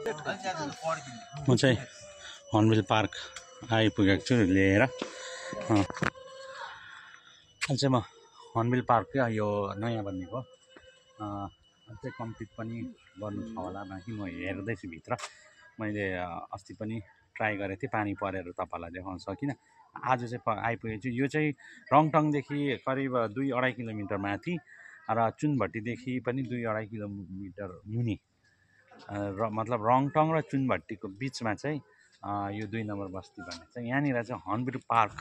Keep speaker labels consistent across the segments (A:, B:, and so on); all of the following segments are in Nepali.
A: म चाहिँ हर्नबिल पार्क आइपुगेको छु लिएर। अहिले चाहिँ म हर्नबिल पार्क क्या यो नयाँ बनिएको अझै कम्प्लिट पनि गर्नु छ होला बाँकी। म हेर्दैछु भित्र। मैले अस्ति पनि ट्राई गरेको थिएँ, पानी परेर तपाईँलाई देखाउन सकिनँ। आज चाहिँ आइपुगेको छु। यो चाहिँ रङटङदेखि करिब 2-2.5 किलोमिटर माथि र चुनभट्टीदेखि पनि 2-2.5 किलोमिटर मुनि र मतलब रङटङ र चुनभट्टीको बिचमा चाहिँ यो 2 नम्बर बस्ती भन्ने छ। यहाँनिर चाहिँ हर्नबिल पार्क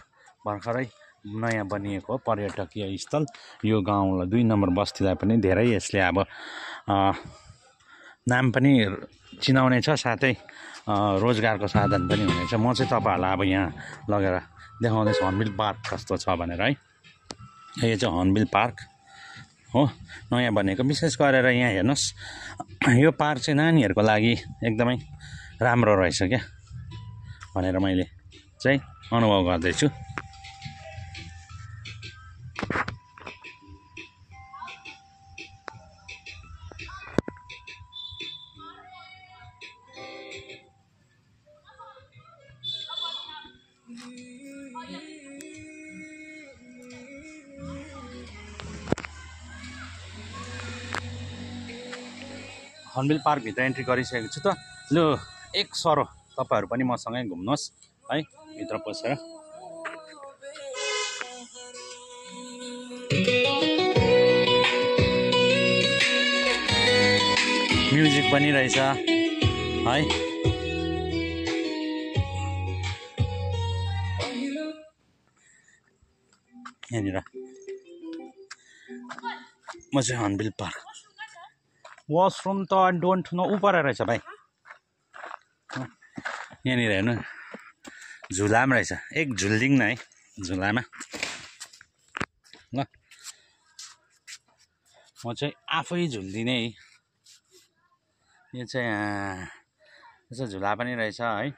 A: भर्खरै नयाँ बनिएको पर्यटकीय स्थल। यो गाउँलाई 2 नम्बर बस्तीलाई पनि धेरै यसले अब नाम पनि चिनाउने छ, साथै रोजगारको साधन पनि हुनेछ। म चाहिँ तपाईँहरूलाई अब यहाँ लगेर देखाउँदैछु हर्नबिल पार्क कस्तो छ भनेर है। यो चाहिँ हर्नबिल पार्क हो, नयाँ बनेको। विशेष गरेर यहाँ हेर्नुहोस्, यो पार्क चाहिँ नानीहरूको लागि एकदमै राम्रो रहेछ क्या भनेर मैले चाहिँ अनुभव गर्दैछु। हर्नबिल पार्कभित्र एन्ट्री गरिसकेको छु त। लु एक सरो तपाईँहरू पनि मसँगै घुम्नुहोस् है भित्र पसेर। म्युजिक पनि रहेछ है। यहाँनिर म चाहिँ हर्नबिल पार्क। वासरुम त आई डोन्ट नो, ऊपर रहेछ भाइ। यहाँनिर हेर्नु झुला पनि रहेछ, एक झुल्दिङ न है झुलामा। ल म चाहिँ आफै झुल्दिने है। यो चाहिँ यसो झुला पनि रहेछ है।